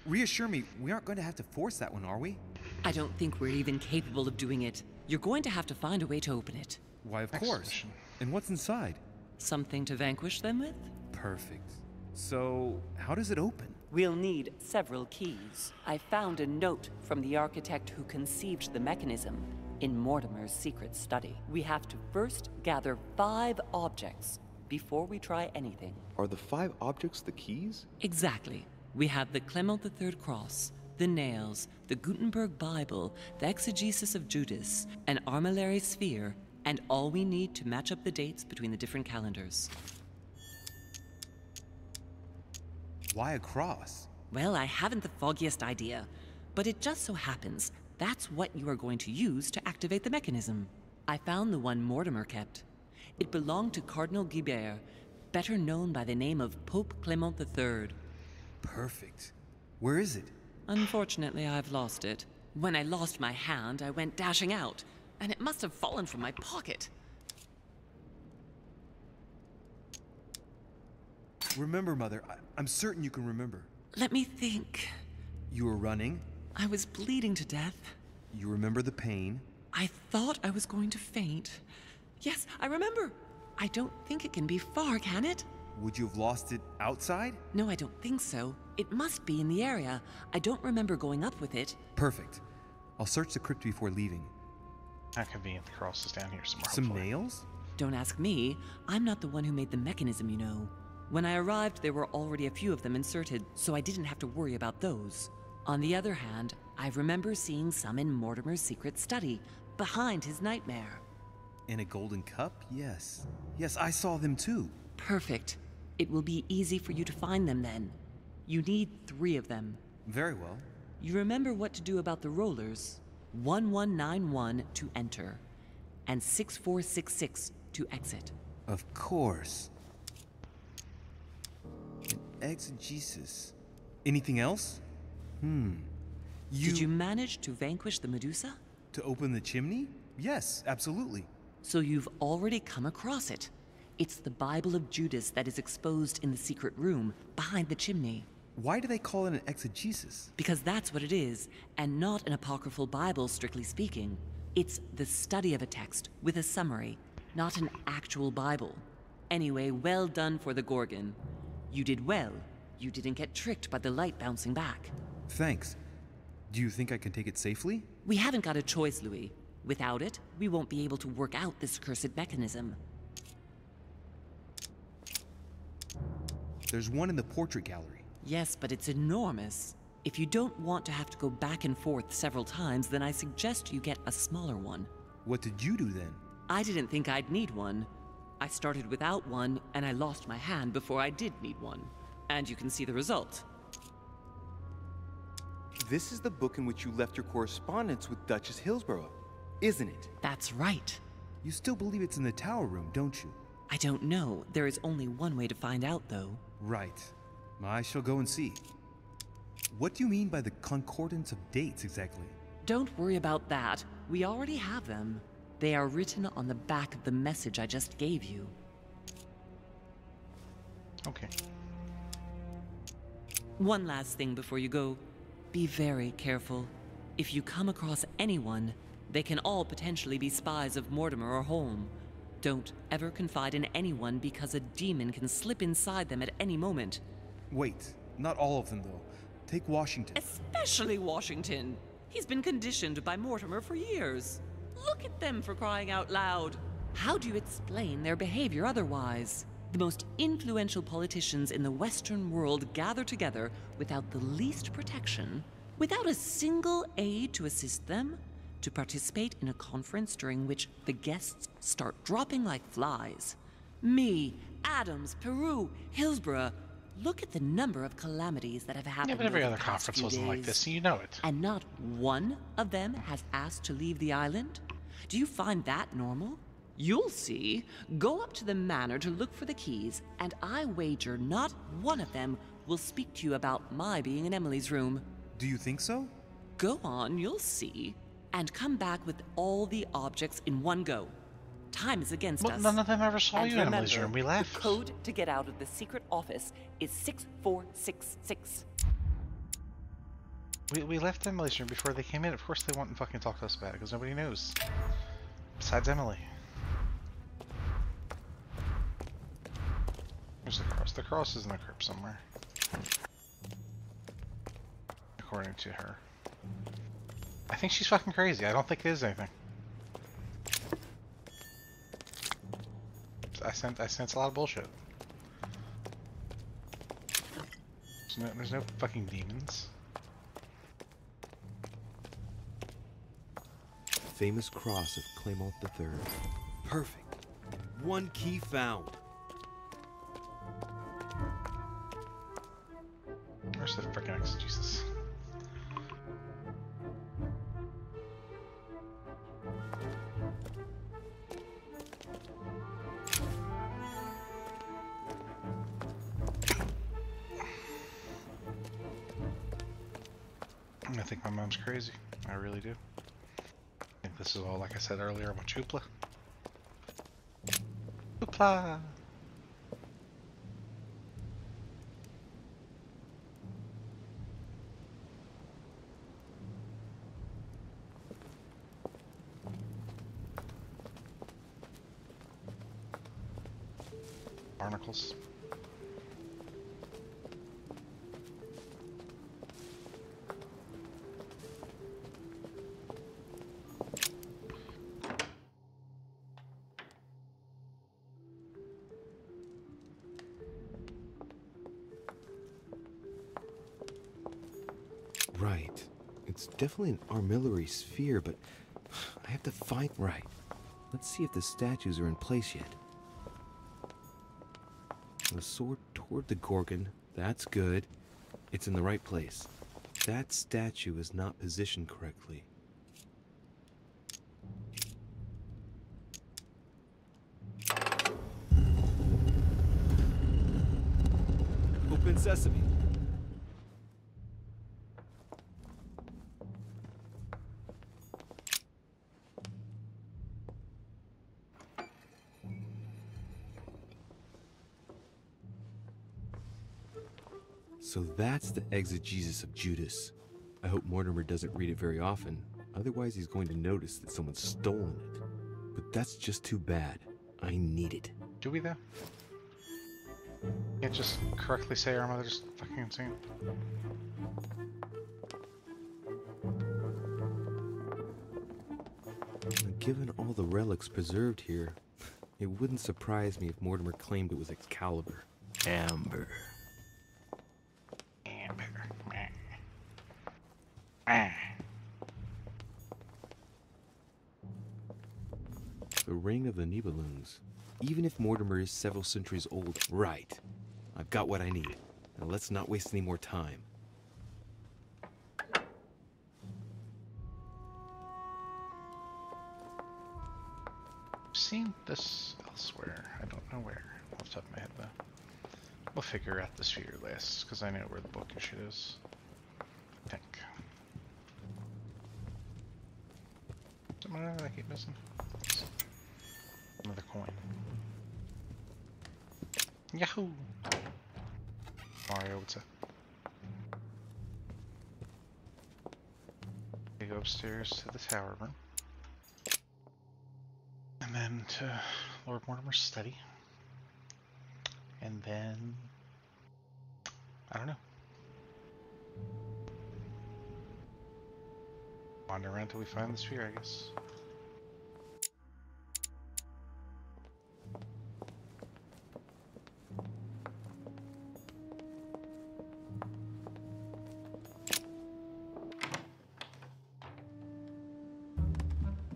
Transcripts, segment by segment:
Reassure me, we aren't going to have to force that one, are we? I don't think we're even capable of doing it. You're going to have to find a way to open it. Why, of course. And what's inside? Something to vanquish them with? Perfect. So, how does it open? We'll need several keys. I found a note from the architect who conceived the mechanism in Mortimer's secret study. We have to first gather 5 objects before we try anything. Are the 5 objects the keys? Exactly. We have the Clement III cross, the nails, the Gutenberg Bible, the exegesis of Judas, an armillary sphere, and all we need to match up the dates between the different calendars. Why a cross? Well, I haven't the foggiest idea, but it just so happens that's what you are going to use to activate the mechanism. I found the one Mortimer kept. It belonged to Cardinal Guibert, better known by the name of Pope Clement III. Perfect. Where is it? Unfortunately, I've lost it. When I lost my hand, I went dashing out, and it must have fallen from my pocket. Remember, Mother. I'm certain you can remember. Let me think. You were running. I was bleeding to death. You remember the pain. I thought I was going to faint. Yes, I remember. I don't think it can be far, can it? Would you have lost it outside? No, I don't think so. It must be in the area. I don't remember going up with it. Perfect. I'll search the crypt before leaving. How convenient the cross is down here somewhere. Some hopefully. nails? Don't ask me. I'm not the one who made the mechanism, you know. When I arrived, there were already a few of them inserted, so I didn't have to worry about those. On the other hand, I remember seeing some in Mortimer's secret study, behind his nightmare. In a golden cup? Yes. Yes, I saw them too. Perfect. It will be easy for you to find them then. You need 3 of them. Very well. You remember what to do about the rollers. 1191 to enter, and 6466 to exit. Of course. An exegesis. Anything else? Did you manage to vanquish the Medusa? To open the chimney? Yes, absolutely. So you've already come across it. It's the Bible of Judas that is exposed in the secret room behind the chimney. Why do they call it an exegesis? Because that's what it is, and not an apocryphal Bible, strictly speaking. It's the study of a text with a summary, not an actual Bible. Anyway, well done for the Gorgon. You did well. You didn't get tricked by the light bouncing back. Thanks. Do you think I can take it safely? We haven't got a choice, Louis. Without it, we won't be able to work out this cursed mechanism. There's one in the portrait gallery. Yes, but it's enormous. If you don't want to have to go back and forth several times, then I suggest you get a smaller one. What did you do then? I didn't think I'd need one. I started without one, and I lost my hand before I did need one. And you can see the result. This is the book in which you left your correspondence with Duchess Hillsborough, isn't it? That's right. You still believe it's in the tower room, don't you? I don't know. There is only one way to find out, though. Right. I shall go and see. What do you mean by the concordance of dates exactly? Don't worry about that. We already have them. They are written on the back of the message I just gave you. Okay. One last thing before you go. Be very careful. If you come across anyone, they can all potentially be spies of Mortimer or Holm. Don't ever confide in anyone because a demon can slip inside them at any moment. Wait, not all of them though. Take Washington. Especially Washington. He's been conditioned by Mortimer for years. Look at them, for crying out loud. How do you explain their behavior otherwise? The most influential politicians in the Western world gather together without the least protection, without a single aid to assist them, to participate in a conference during which the guests start dropping like flies. Me, Adams, Peru, Hillsborough. Look at the number of calamities that have happened. Yeah, but every over other the past conference few wasn't like days. this, and you know it. And not one of them has asked to leave the island? Do you find that normal? You'll see. Go up to the manor to look for the keys, and I wager not one of them will speak to you about my being in Emily's room. Do you think so? Go on, you'll see. And come back with all the objects in one go. Time is against Well, us. none of them ever saw And you in Emily's remember, room. We left. The code to get out of the secret office is 6466. We left Emily's room before they came in. Of course they want to fucking talk to us about it, because nobody knows. Besides Emily. Where's the cross? The cross is in the crypt somewhere. According to her. I think she's fucking crazy. I don't think it is anything. I sense a lot of bullshit. There's no fucking demons. Famous cross of Claymont III. Perfect. One key found. Where's the frickin' exegesis? I think my mom's crazy. I really do. I think this is all, like I said earlier, about hoopla. Hoopla! Barnacles. Right. It's definitely an armillary sphere, but I have to find... Right. Let's see if the statues are in place yet. The sword toward the Gorgon. That's good. It's in the right place. That statue is not positioned correctly. Open sesame. So that's the exegesis of Judas. I hope Mortimer doesn't read it very often, otherwise he's going to notice that someone's stolen it. But that's just too bad. I need it. Do we though? Can't just correctly say our mother's fucking insane. Given all the relics preserved here, it wouldn't surprise me if Mortimer claimed it was Excalibur. Amber. The Ring of the Nibelungs. Even if Mortimer is several centuries old, right. I've got what I need. Now let's not waste any more time. I've seen this elsewhere. I don't know where. Off the top of my head though. We'll figure out the sphere last, because I know where the book and shit is. I think. Something that I keep missing. Another coin. Yahoo! Mario, what's up? We go upstairs to the tower room. And then to Lord Mortimer's study. And then... I don't know. Wander around till we find the sphere, I guess.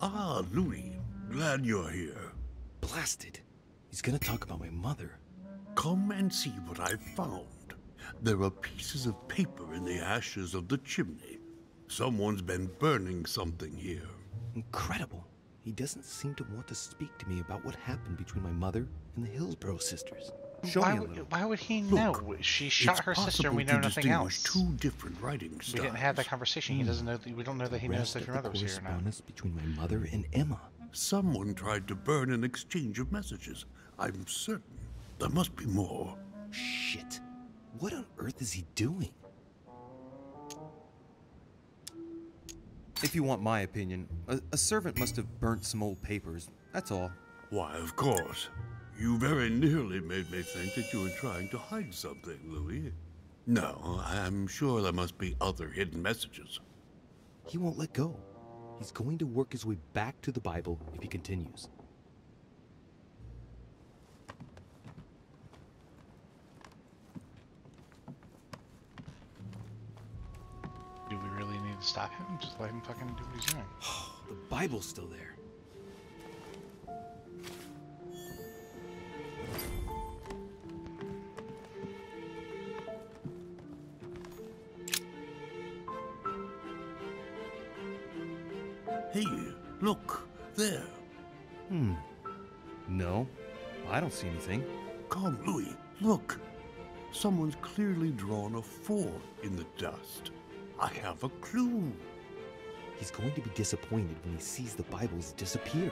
Ah, Louis. Glad you're here. Blasted. He's gonna talk about my mother. Come and see what I've found. There are pieces of paper in the ashes of the chimney. Someone's been burning something here. Incredible. He doesn't seem to want to speak to me about what happened between my mother and the Hillsborough sisters. Show me a little. Why would he know? Look, She shot her sister and we know nothing else. Two different writing styles. We didn't have that conversation. He doesn't know. We don't know that he knows that your mother was here now. Correspondence between my mother and Emma. Someone tried to burn an exchange of messages. I'm certain. There must be more. Shit. What on earth is he doing? If you want my opinion, a servant must have burnt some old papers, that's all. Why, of course. You very nearly made me think that you were trying to hide something, Louis. No, I'm sure there must be other hidden messages. He won't let go. He's going to work his way back to the Bible if he continues. Do we really need to stop him? Just let him fucking do what he's doing. The Bible's still there. Hey, look, there. No, I don't see anything. Come, Louis, look. Someone's clearly drawn a 4 in the dust. I have a clue. He's going to be disappointed when he sees the Bible's disappeared.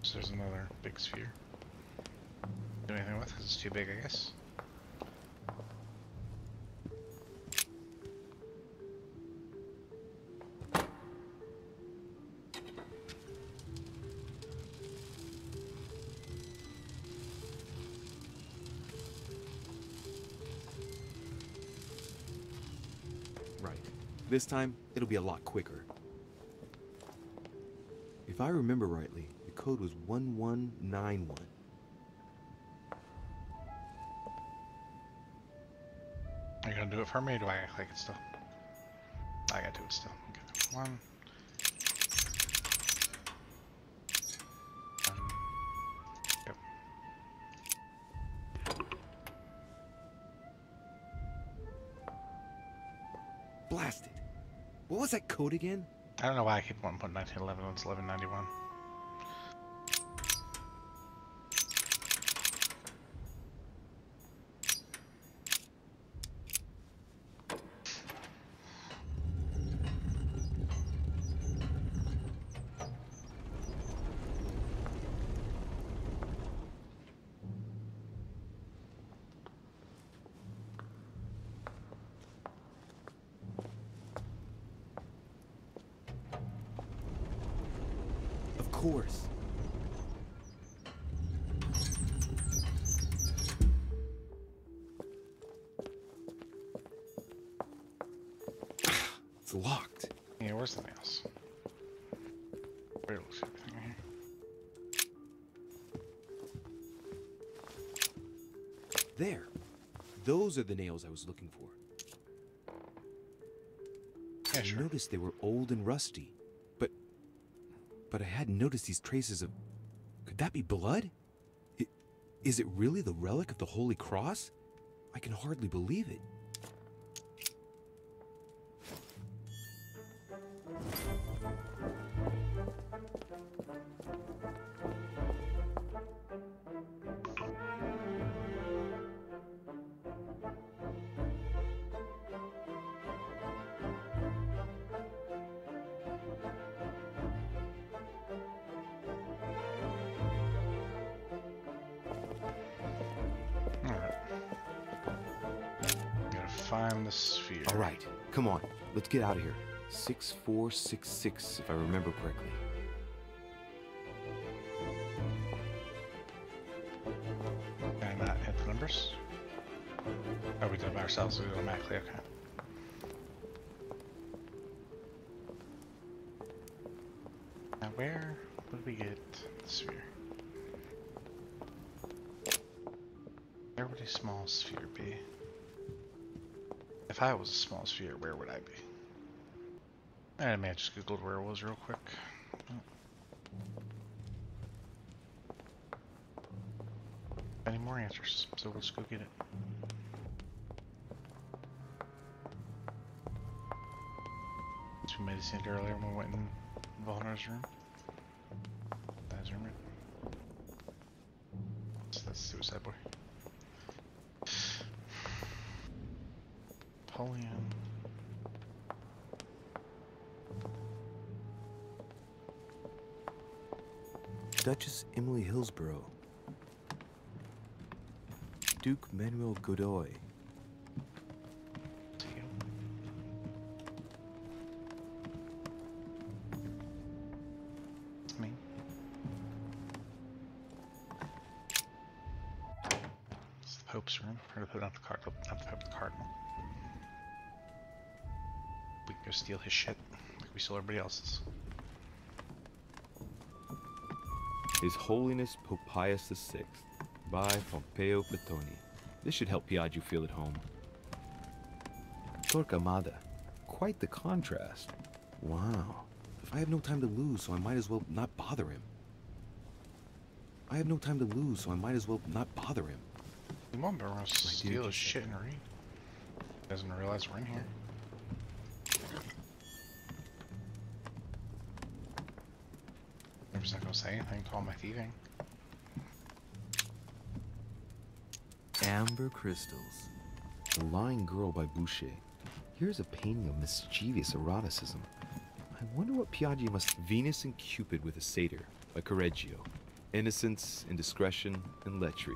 So there's another big sphere. Do anything with it? 'Cause it's too big, I guess. Right. This time, it'll be a lot quicker. If I remember rightly, the code was 1191. Are you gonna do it for me, or do I act like it still? I gotta do it still. Okay. One. Yep. Blasted. What was that code again? I don't know why I keep wanting to put 1911 when it's 1191. Of course. It's locked. Yeah, where's the nails? Where looks everything here? There. Those are the nails I was looking for. Yeah, I sure. noticed they were old and rusty, but I hadn't noticed these traces of... Could that be blood? Is it really the relic of the Holy Cross? I can hardly believe it. Alright. Gotta find the sphere. All right, come on. Let's get out of here. 6466, if I remember correctly. Can I not hit the numbers? Oh, we did it by ourselves, so we automatically, okay. Now where would we get the sphere? Where would a small sphere be? If I was a small sphere, where would I be? I may have just googled where it was real quick. Any more answers, so let's go get it. So we made it earlier when we went in Volner's room. That's room. Suicide Boy. Napoleon. Duchess Emily Hillsborough. Duke Manuel Godoy. It's me. It's the Pope's room. Or not the Cardinal. Not the Pope, the Cardinal. We can go steal his shit like we stole everybody else's. His Holiness Pope Pius VI, by Pompeo Petoni. This should help Piaggio feel at home. Torquemada, quite the contrast. Wow. I have no time to lose, so I might as well not bother him. We won't be able to steal his shit and read. Doesn't realize we're in here. I'm just not gonna say anything to all my thieving. Amber Crystals. The Lying Girl by Boucher. Here's a painting of mischievous eroticism. I wonder what Piaggio must... Venus and Cupid with a Satyr by Correggio. Innocence, indiscretion, and lechery.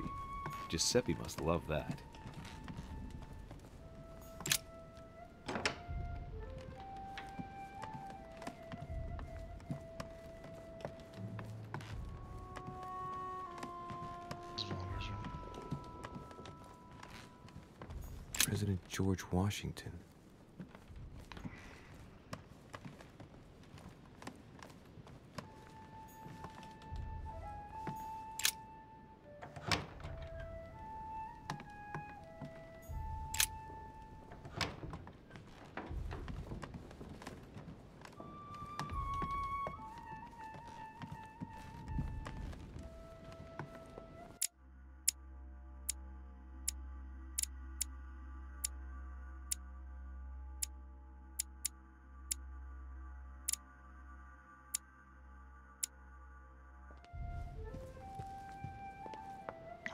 Giuseppe must love that. President George Washington.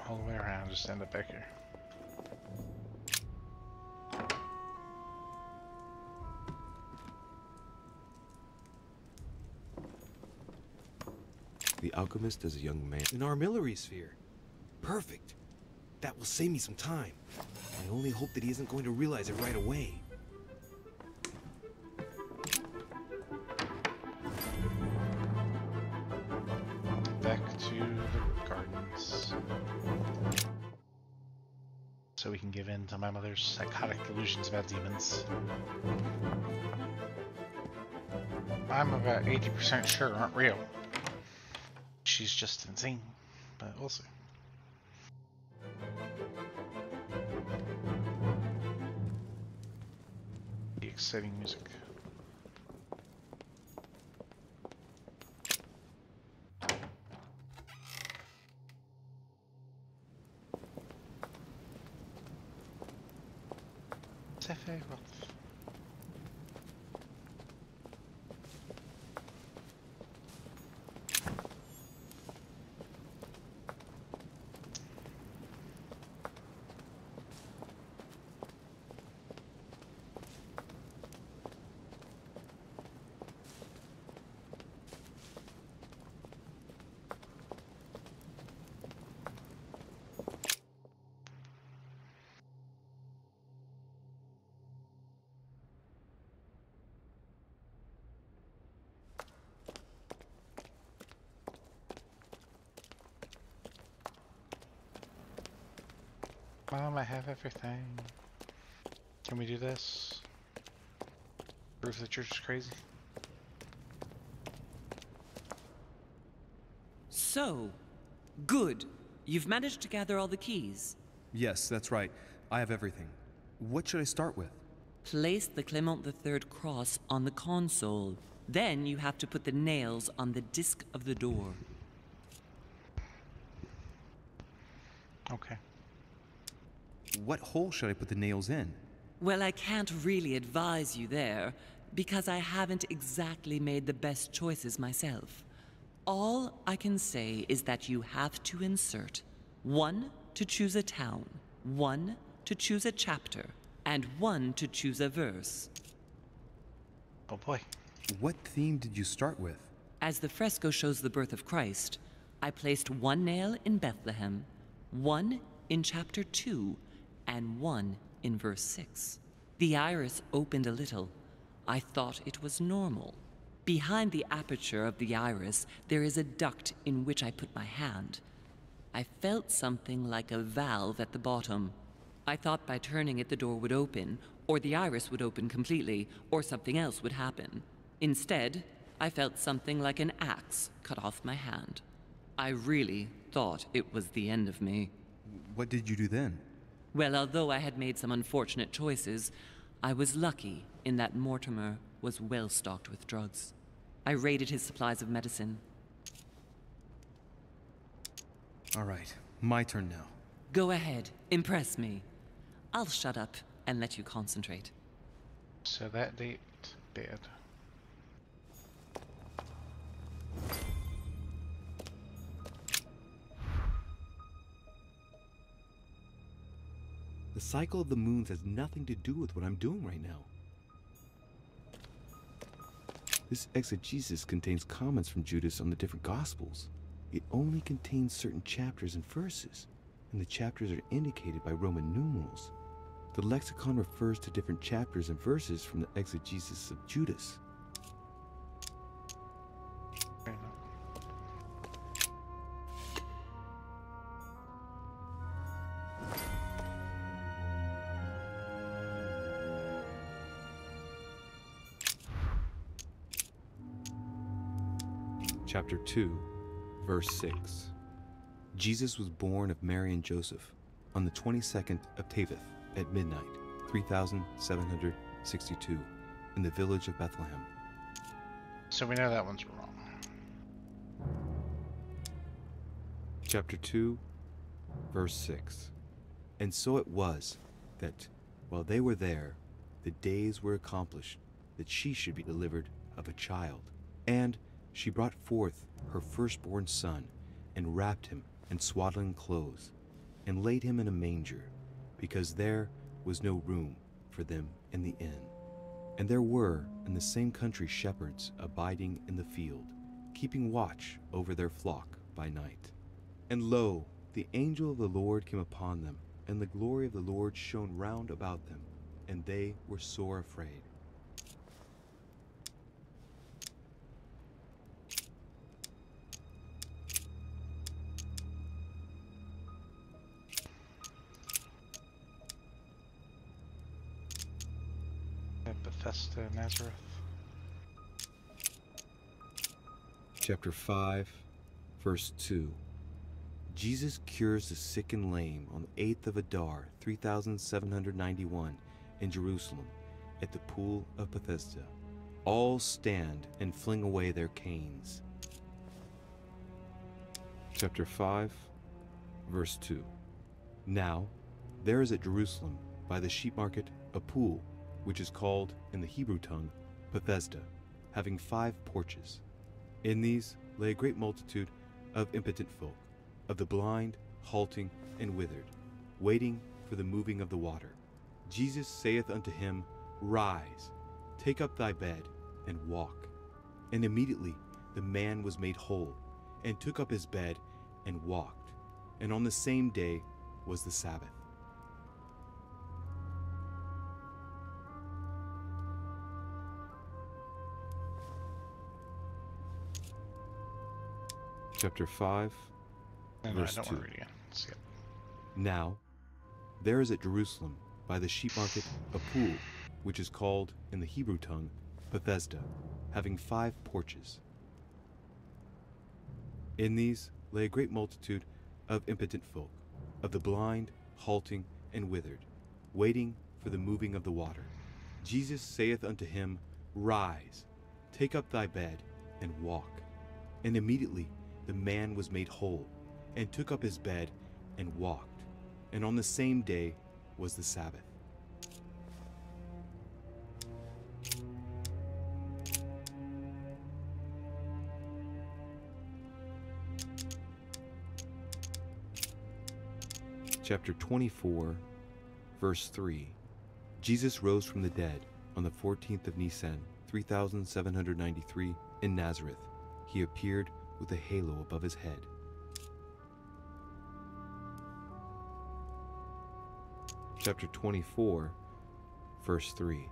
All the way around, just end up back here. The alchemist as a young man. An armillary sphere. Perfect. That will save me some time. I only hope that he isn't going to realize it right away. Back to the gardens. So we can give in to my mother's psychotic illusions about demons. I'm about 80% sure aren't real. She's just insane, but we'll see. The exciting music. Sephiroth. Mom, I have everything. Can we do this? Prove the church is crazy? So, good. You've managed to gather all the keys. Yes, that's right. I have everything. What should I start with? Place the Clement III cross on the console. Then you have to put the nails on the disc of the door. Okay. What hole should I put the nails in? Well, I can't really advise you there, because I haven't exactly made the best choices myself. All I can say is that you have to insert 1 to choose a town, 1 to choose a chapter, and 1 to choose a verse. Oh boy. What theme did you start with? As the fresco shows the birth of Christ, I placed 1 nail in Bethlehem, 1 in chapter 2, and 1 in verse 6. The iris opened a little. I thought it was normal. Behind the aperture of the iris, there is a duct in which I put my hand. I felt something like a valve at the bottom. I thought by turning it the door would open, or the iris would open completely, or something else would happen. Instead, I felt something like an axe cut off my hand. I really thought it was the end of me. What did you do then? Well, although I had made some unfortunate choices, I was lucky in that Mortimer was well stocked with drugs. I raided his supplies of medicine. All right, my turn now. Go ahead, impress me. I'll shut up and let you concentrate. So that date, dead. The cycle of the moons has nothing to do with what I'm doing right now. This exegesis contains comments from Judas on the different Gospels. It only contains certain chapters and verses, and the chapters are indicated by Roman numerals. The lexicon refers to different chapters and verses from the exegesis of Judas. Fair enough. Chapter 2, verse 6. Jesus was born of Mary and Joseph on the 22nd of Tebeth at midnight, 3762, in the village of Bethlehem. So we know that one's wrong. Chapter 2, verse 6. And so it was that, while they were there, the days were accomplished that she should be delivered of a child. And she brought forth her firstborn son, and wrapped him in swaddling clothes, and laid him in a manger, because there was no room for them in the inn. And there were in the same country shepherds abiding in the field, keeping watch over their flock by night. And lo, the angel of the Lord came upon them, and the glory of the Lord shone round about them, and they were sore afraid. Bethesda, Nazareth. Chapter 5, verse 2. Jesus cures the sick and lame on the 8th of Adar, 3791, in Jerusalem, at the pool of Bethesda. All stand and fling away their canes. Chapter 5, verse 2. Now, there is at Jerusalem, by the sheep market, a pool, which is called, in the Hebrew tongue, Bethesda, having 5 porches. In these lay a great multitude of impotent folk, of the blind, halting, and withered, waiting for the moving of the water. Jesus saith unto him, Rise, take up thy bed, and walk. And immediately the man was made whole, and took up his bed, and walked. And on the same day was the Sabbath. Chapter 5, No, verse I don't 2. want to read again. Let's see it. Now, there is at Jerusalem, by the sheep market, a pool, which is called, in the Hebrew tongue, Bethesda, having 5 porches. In these lay a great multitude of impotent folk, of the blind, halting, and withered, waiting for the moving of the water. Jesus saith unto him, Rise, take up thy bed, and walk. And immediately the man was made whole, and took up his bed, and walked. And on the same day was the Sabbath. Chapter 24, verse 3. Jesus rose from the dead on the 14th of Nisan, 3793, in Nazareth. He appeared with a halo above his head. Chapter 24, verse 3.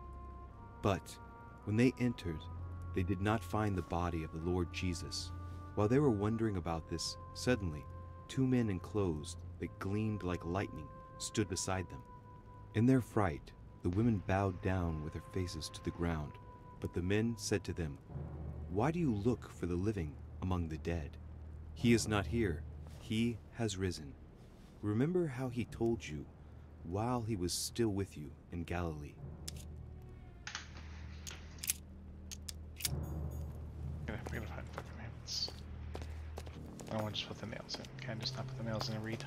But when they entered, they did not find the body of the Lord Jesus. While they were wondering about this, suddenly 2 men in clothes that gleamed like lightning stood beside them. In their fright, the women bowed down with their faces to the ground. But the men said to them, "Why do you look for the living among the dead? He is not here. He has risen. Remember how he told you while he was still with you in Galilee." We gotta find fucking nails. I don't want to just put the nails in. Can I just not put the nails in and read?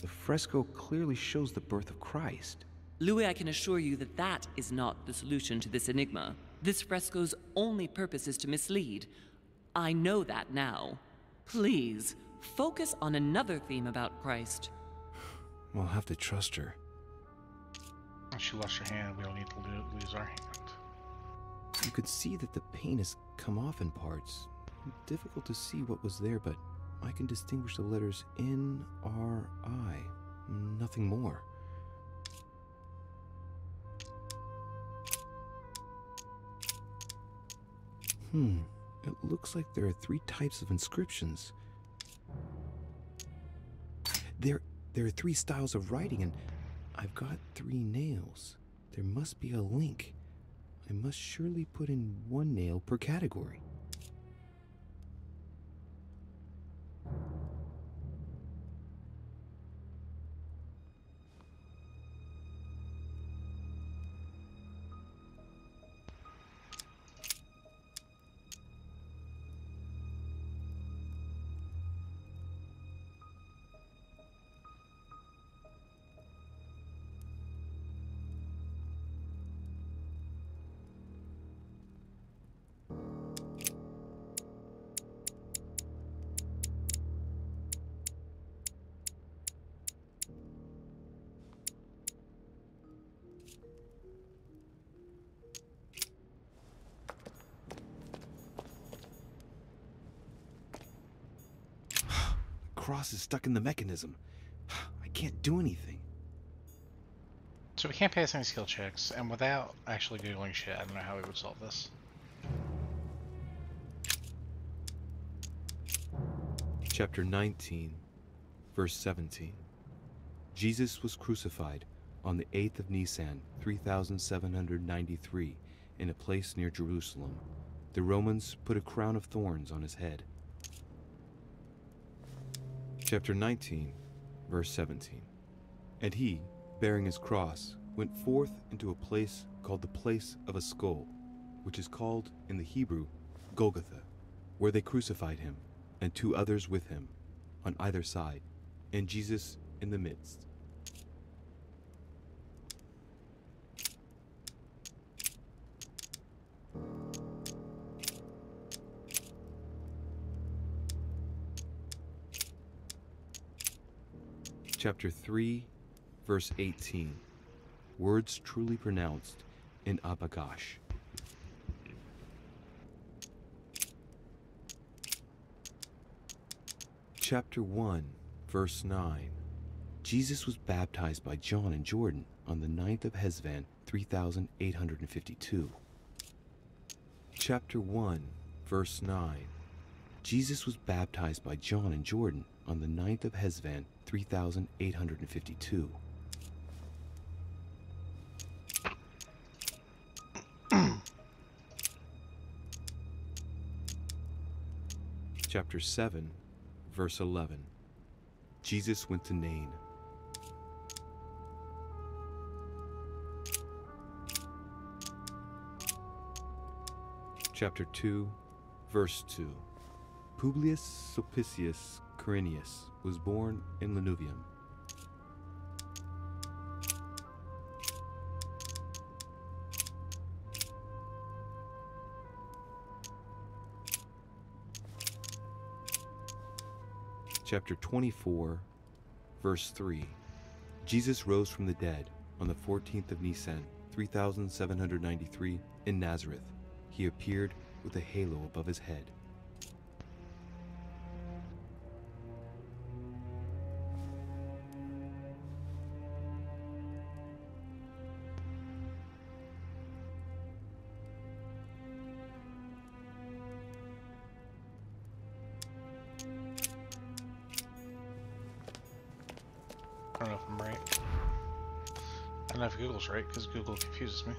The fresco clearly shows the birth of Christ. Louis, I can assure you that that is not the solution to this enigma. This fresco's only purpose is to mislead. I know that now. Please, focus on another theme about Christ. We'll have to trust her. She lost her hand. We don't need to lose our hand. You could see that the paint has come off in parts. Difficult to see what was there, but I can distinguish the letters N-R-I. Nothing more. It looks like there are 3 types of inscriptions. There are 3 styles of writing, and I've got 3 nails. There must be a link. I must surely put in 1 nail per category. Cross is stuck in the mechanism. I can't do anything. So we can't pass any skill checks, and without actually googling shit, I don't know how we would solve this. Chapter 19, verse 17. Jesus was crucified on the 8th of Nisan, 3793, in a place near Jerusalem. The Romans put a crown of thorns on his head. Chapter 19, verse 17. And he, bearing his cross, went forth into a place called the place of a skull, which is called in the Hebrew Golgotha, where they crucified him, and 2 others with him, on either side, and Jesus in the midst. Chapter 3, verse 18. Words truly pronounced in Abagash. Chapter 1, verse 9. Jesus was baptized by John in Jordan on the 9th of Hesvan, 3852. Chapter 1, verse 9. Jesus was baptized by John in Jordan on the 9th of Hesvan, 3852. Chapter 7, verse 11. Jesus went to Nain. Chapter 2, verse 2. Publius Sulpicius Quirinius was born in Lanuvium. chapter 24, verse 3. Jesus rose from the dead on the 14th of Nisan, 3793, in Nazareth. He appeared with a halo above his head. I don't know if I'm right. I don't know if Google's right, because Google confuses me.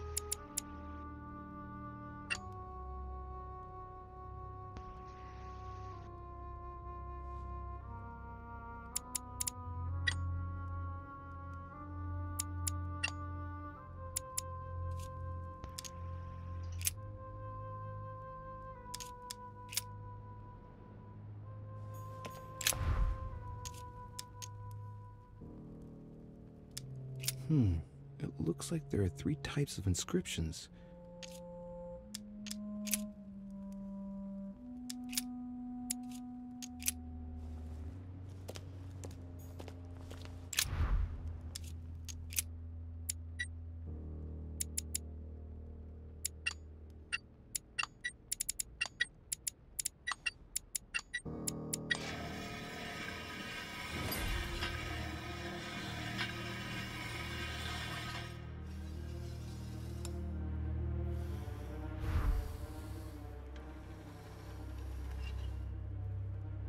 It looks like there are 3 types of inscriptions.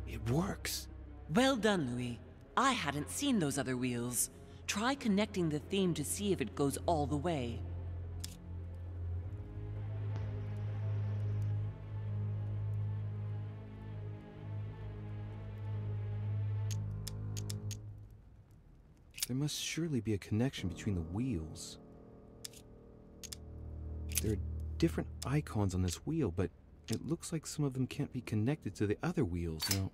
It works. Well done, Louis. I hadn't seen those other wheels. Try connecting the theme to see if it goes all the way. There must surely be a connection between the wheels. There are different icons on this wheel, but it looks like some of them can't be connected to the other wheels. Now,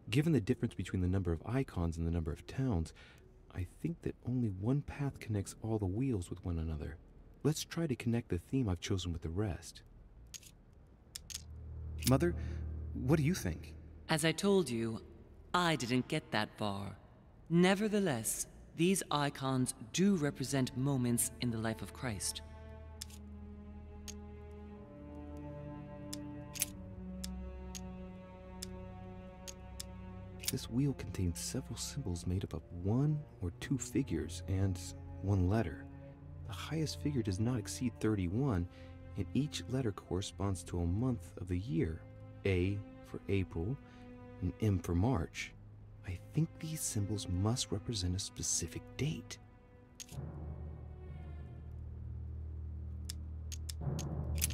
given the difference between the number of icons and the number of towns, I think that only one path connects all the wheels with one another. Let's try to connect the theme I've chosen with the rest. Mother, what do you think? As I told you, I didn't get that far. Nevertheless, these icons do represent moments in the life of Christ. This wheel contains several symbols made up of 1 or 2 figures and 1 letter. The highest figure does not exceed 31, and each letter corresponds to a month of the year. A for April, and M for March. I think these symbols must represent a specific date.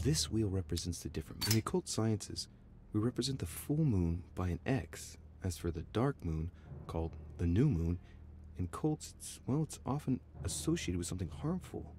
This wheel represents the different. In the occult sciences, we represent the full moon by an X. As for the dark moon, called the new moon, in cults, it's often associated with something harmful.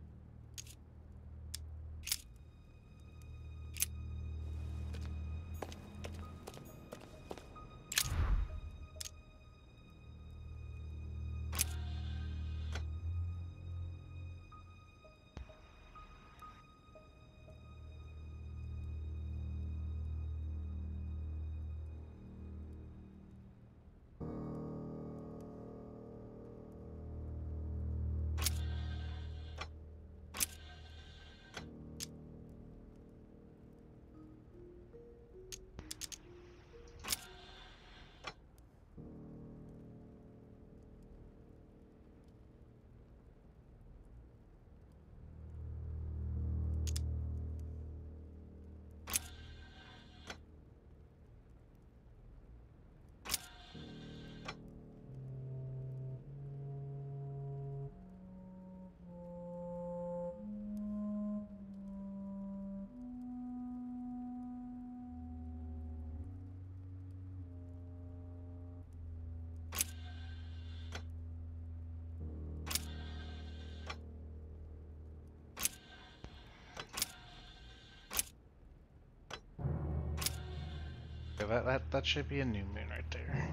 That should be a new moon right there.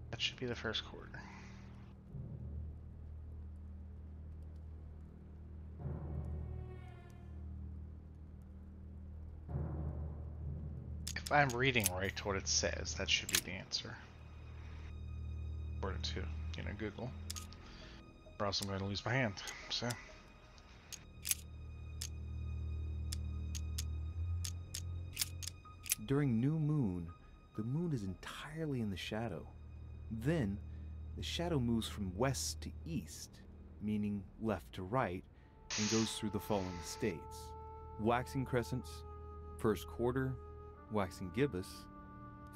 That should be the first quarter. If I'm reading right what it says, that should be the answer. according to, you know, Google. Or else I'm going to lose my hand. So. During new moon, the moon is entirely in the shadow. Then, the shadow moves from west to east, meaning left to right, and goes through the following states: waxing crescents, first quarter, waxing gibbous,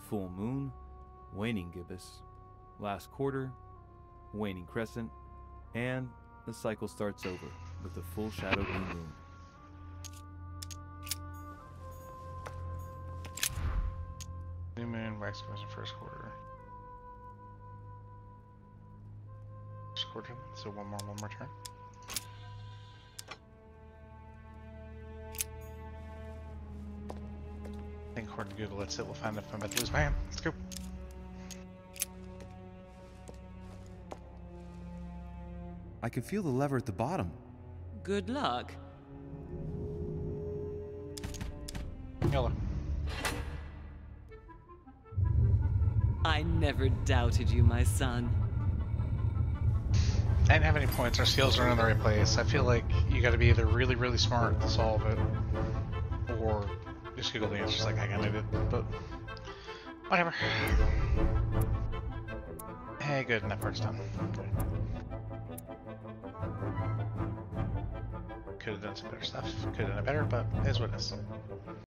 full moon, waning gibbous, last quarter, waning crescent, and the cycle starts over with the full shadow new moon. New moon, waxing crescent, first quarter. First quarter, so one more turn. I think according to Google, that's it. We'll find if I'm about to lose my hand. Let's go. I can feel the lever at the bottom. Good luck. Yellow. I never doubted you, my son. I didn't have any points. Our skills are in the right place. I feel like you got to be either really, really smart to solve it, or just Google the answers like I kind of did. But whatever. Hey, good. And that part's done. Okay. Could have done some better stuff. Could have done it better, but it is what it is.